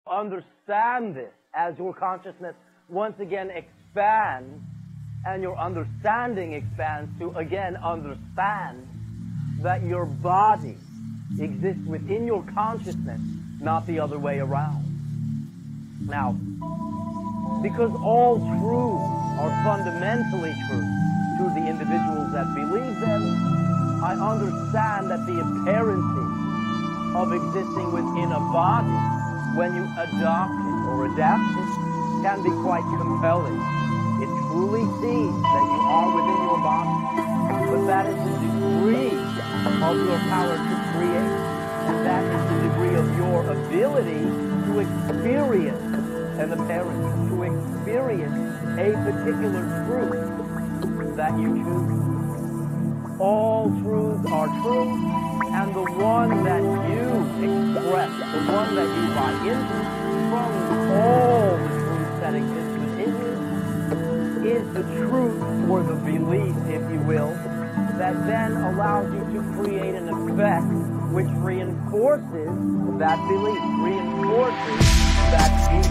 Understand this as your consciousness once again expands and your understanding expands to again understand that your body exists within your consciousness, not the other way around. Now, because all truths are fundamentally true to the individuals that believe them, I understand that the apparency of existing within a body, when you adopt it or adapt it, can be quite compelling. It truly seems that you are within your body, but that is the degree of your power to create, and that is the degree of your ability to experience an appearance, to experience a particular truth that you choose. All truths are true, and the one that you express, the one that you buy into from all the truths that exist within you, is the truth or the belief, if you will, that then allows you to create an effect which reinforces that belief, reinforces that view.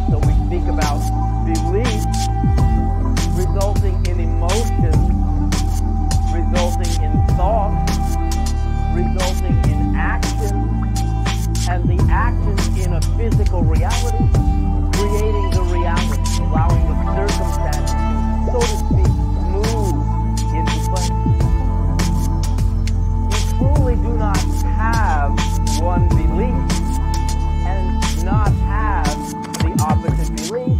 So we speak about belief resulting in emotion, resulting in thought, resulting in action, and the action in a physical reality, creating the reality, allowing the circumstances to, so to speak, move into place. You truly do not have one belief and not have the opposite belief.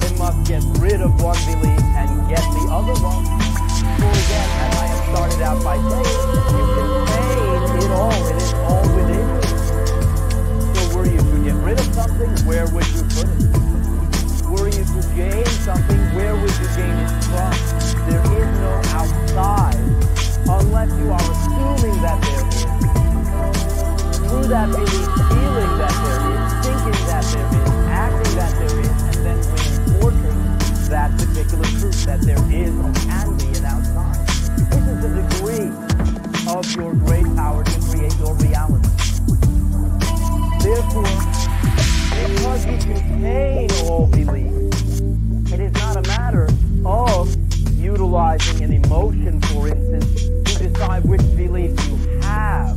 They must get rid of one belief and get the other one. So again, as I have started out by saying, you contain it all. It is all within you. So were you to get rid of something, where would you put it? Were you to gain something, where would you gain it from? There is no outside, unless you are assuming that there is. Through that belief, feeling that there is, thinking that there is, acting that there is, and then reinforcing that particular truth that there is or can be an outside. This is the degree of your great power to create your reality. Therefore, because you contain all belief, it is not a matter of utilizing an emotion, for instance, to decide which belief you have.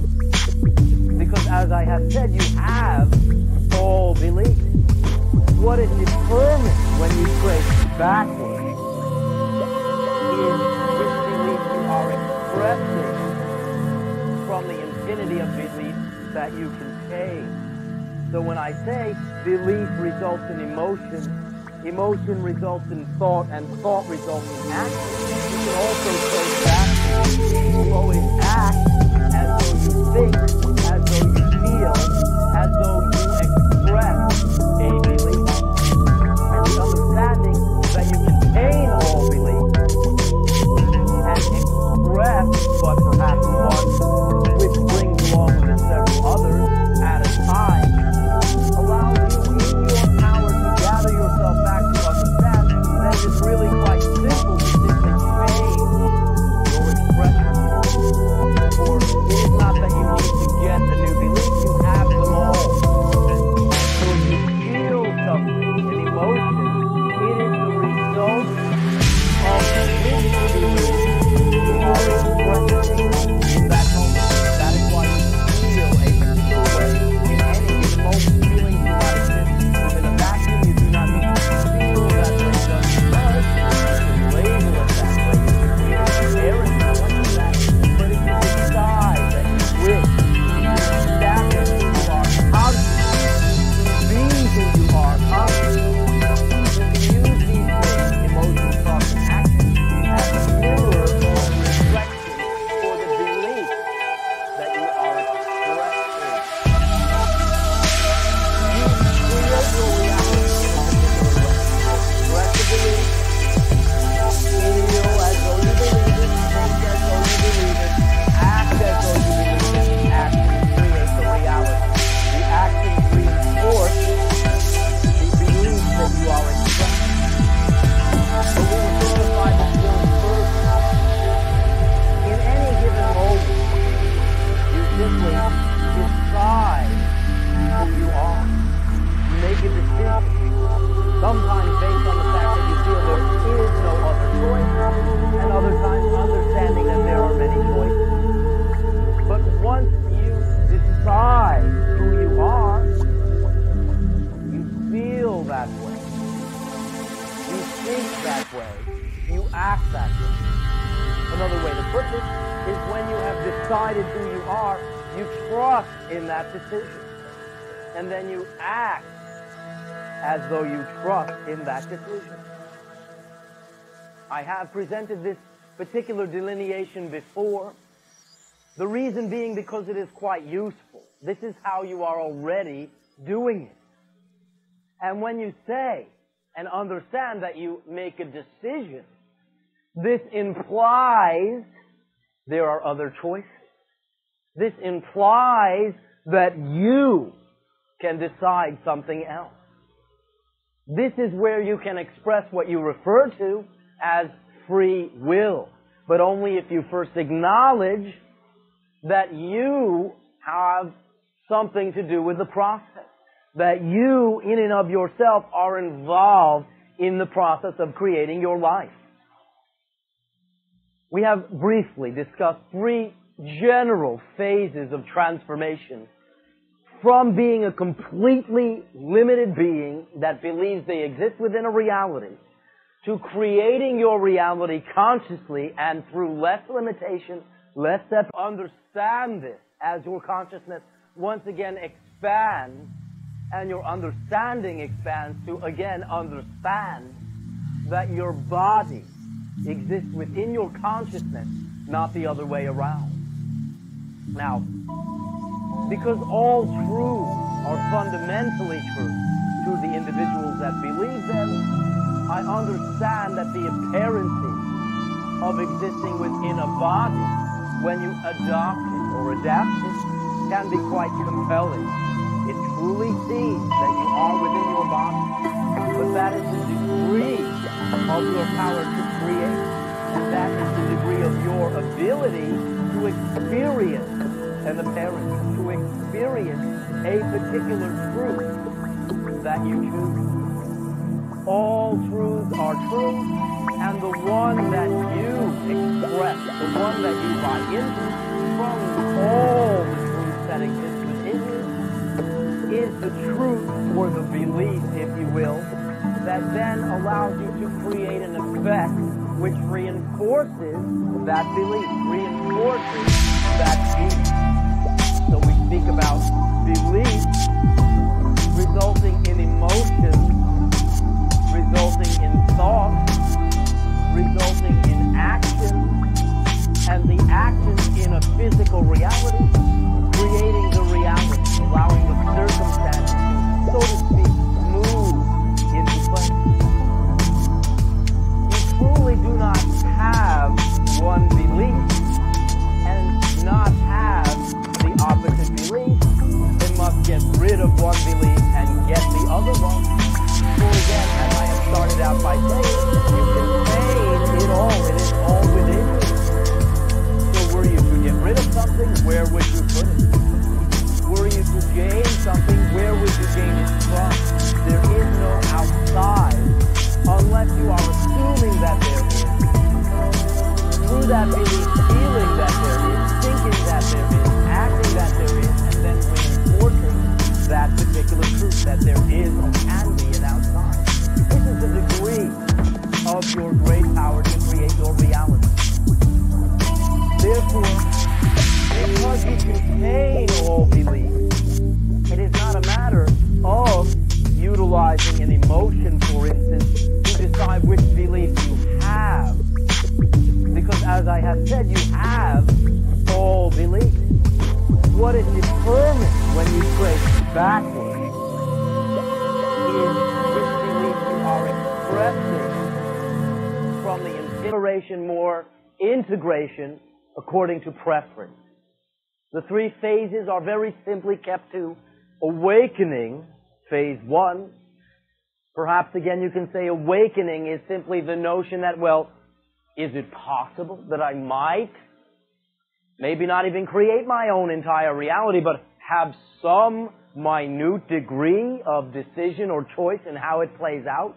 Because as I have said, you have all belief. What is determined when you trace backwards is which belief you are expressing from the infinity of beliefs that you contain. So when I say belief results in emotion, emotion results in thought, and thought results in action, you can also trace backwards. You always act as though you think, as though you feel, as though you express a belief. And the understanding that you contain all belief and express but perhaps one which brings along with it several others at a time allows you in your power to gather yourself back to understand that it is really quite simple to simply change your expression. For it is not that you need to get a new belief. decided who you are, you trust in that decision. And then you act as though you trust in that decision. I have presented this particular delineation before. The reason being because it is quite useful. This is how you are already doing it. And when you say and understand that you make a decision, this implies there are other choices. This implies that you can decide something else. This is where you can express what you refer to as free will, but only if you first acknowledge that you have something to do with the process, that you, in and of yourself, are involved in the process of creating your life. We have briefly discussed three general phases of transformation from being a completely limited being that believes they exist within a reality to creating your reality consciously and through less limitation, less depth. Understand this as your consciousness once again expands and your understanding expands to again understand that your body exists within your consciousness, not the other way around. Now, because all truths are fundamentally true to the individuals that believe them, I understand that the apparency of existing within a body, when you adopt it or adapt it, can be quite compelling. It truly seems that you are within your body, but that is the degree of your power to create, and that is the degree of your ability to experience an appearance, to experience a particular truth that you choose. All truths are true, and the one that you express, the one that you buy into, from all the truths that exist within you, is the truth or the belief, if you will, that then allows you to create an effect which reinforces that belief, reinforces that belief. So we speak about belief resulting in emotions, resulting in thoughts, resulting in actions, and the actions in a physical reality, creating the reality, allowing the circumstances to, so to speak, move into place. You truly do not have one belief and not have the opposite belief. They must get rid of one belief and get the other one. So again, as I have started out by saying, you contain it all. It is all within you. So were you to get rid of something, where would you put it? Were you to gain something, where would you gain it from? There is no outside, unless you are assuming that there is. Through that belief, feeling that there is, thinking that there is, acting that there is, and then reinforcing that particular truth that there is or can be an outside. This is the degree of your great power to create your reality. Therefore, because you contain all belief, it is not a matter of utilizing an emotion, for instance, to decide which belief you have. Because as I have said, you have all belief. What is determined when you trace backwards is which belief you are expressing from the integration, more integration according to preference. The three phases are very simply kept to awakening, phase one. Perhaps again you can say awakening is simply the notion that, well, is it possible that I might maybe not even create my own entire reality, but have some minute degree of decision or choice in how it plays out?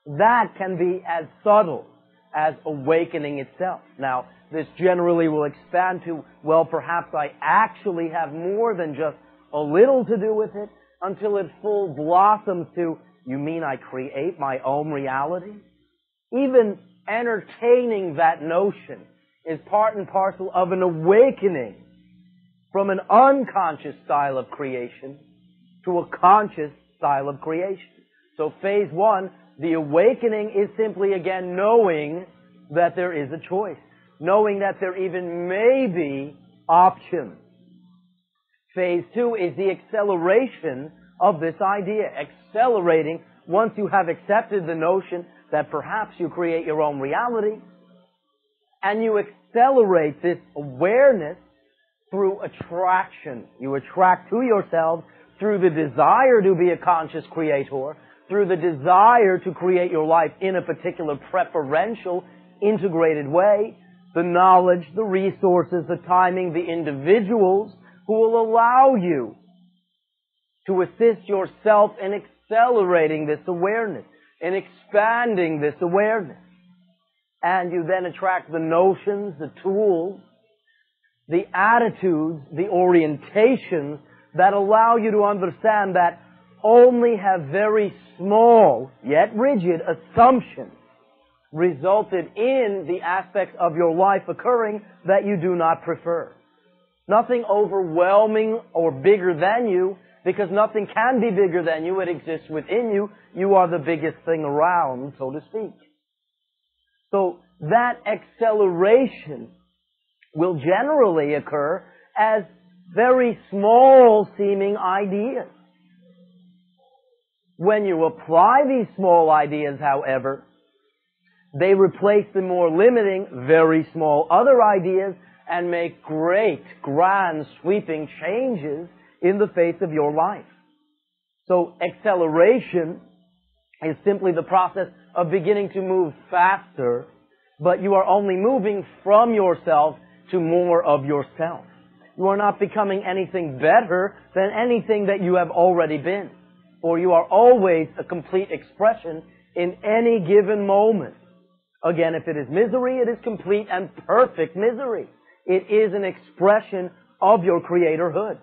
That can be as subtle as awakening itself. Now, this generally will expand to, well, perhaps I actually have more than just a little to do with it, until it full blossoms to, you mean I create my own reality? Even entertaining that notion is part and parcel of an awakening from an unconscious style of creation to a conscious style of creation. So phase one, the awakening, is simply again knowing that there is a choice, knowing that there even may be options. Phase two is the acceleration of this idea, accelerating once you have accepted the notion that perhaps you create your own reality, and you accelerate this awareness through attraction. You attract to yourself through the desire to be a conscious creator, through the desire to create your life in a particular preferential, integrated way, the knowledge, the resources, the timing, the individuals who will allow you to assist yourself in accelerating this awareness, in expanding this awareness. And you then attract the notions, the tools, the attitudes, the orientations that allow you to understand that only have very small, yet rigid, assumptions resulted in the aspects of your life occurring that you do not prefer. Nothing overwhelming or bigger than you, because nothing can be bigger than you. It exists within you. You are the biggest thing around, so to speak. So that acceleration will generally occur as very small seeming ideas. When you apply these small ideas, however, they replace the more limiting, very small other ideas and make great, grand, sweeping changes in the face of your life. So acceleration is simply the process of beginning to move faster, but you are only moving from yourself to more of yourself. You are not becoming anything better than anything that you have already been. For you are always a complete expression in any given moment. Again, if it is misery, it is complete and perfect misery. It is an expression of your creatorhood.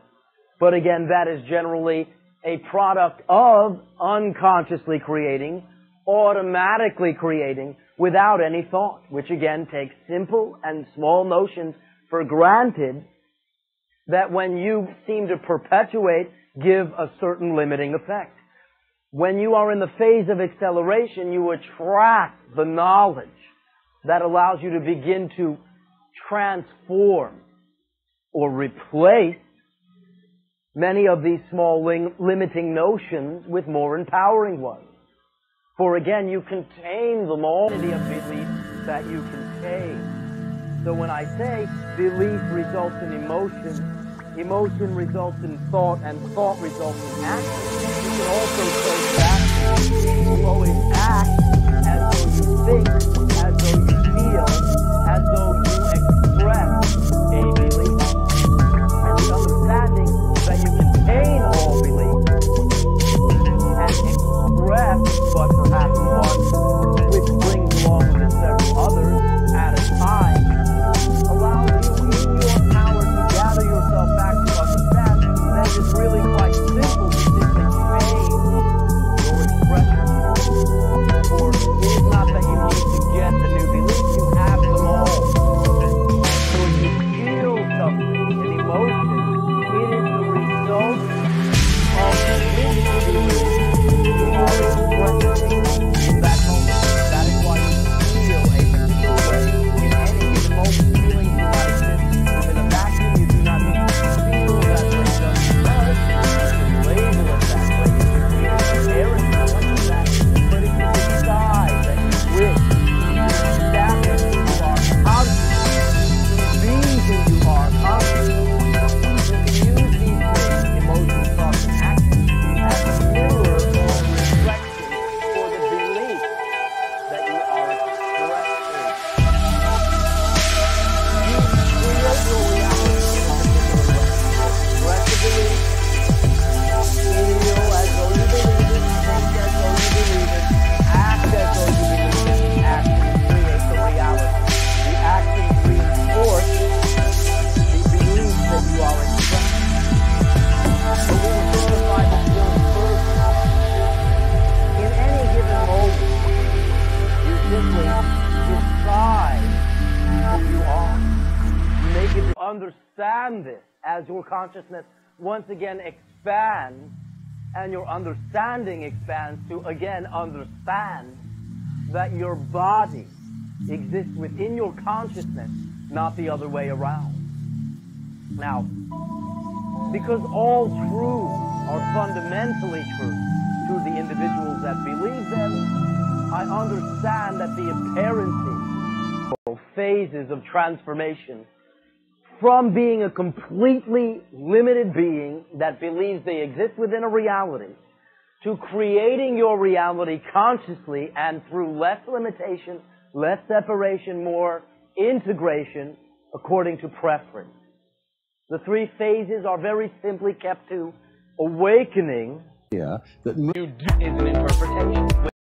But again, that is generally a product of unconsciously creating, automatically creating, without any thought, which again takes simple and small notions for granted that when you seem to perpetuate, give a certain limiting effect. When you are in the phase of acceleration, you attract the knowledge that allows you to begin to transform or replace many of these small limiting notions with more empowering ones. For again, you contain the multitude of beliefs that you contain. So when I say belief results in emotion, emotion results in thought, and thought results in action, you can also say that you always act as though you think, as though you feel, as though you express a belief. And the understanding that you contain all beliefs and express but perhaps one which brings along with it several others at a time allows you in your power to gather yourself back to understand that it is really quite simple to simply change your expression. understand this, as your consciousness once again expands and your understanding expands to again understand that your body exists within your consciousness, not the other way around. Now, because all truths are fundamentally true to the individuals that believe them, I understand that the apparency phases of transformation from being a completely limited being that believes they exist within a reality to creating your reality consciously and through less limitation, less separation, more integration according to preference. The three phases are very simply kept to awakening. Yeah, that is an interpretation.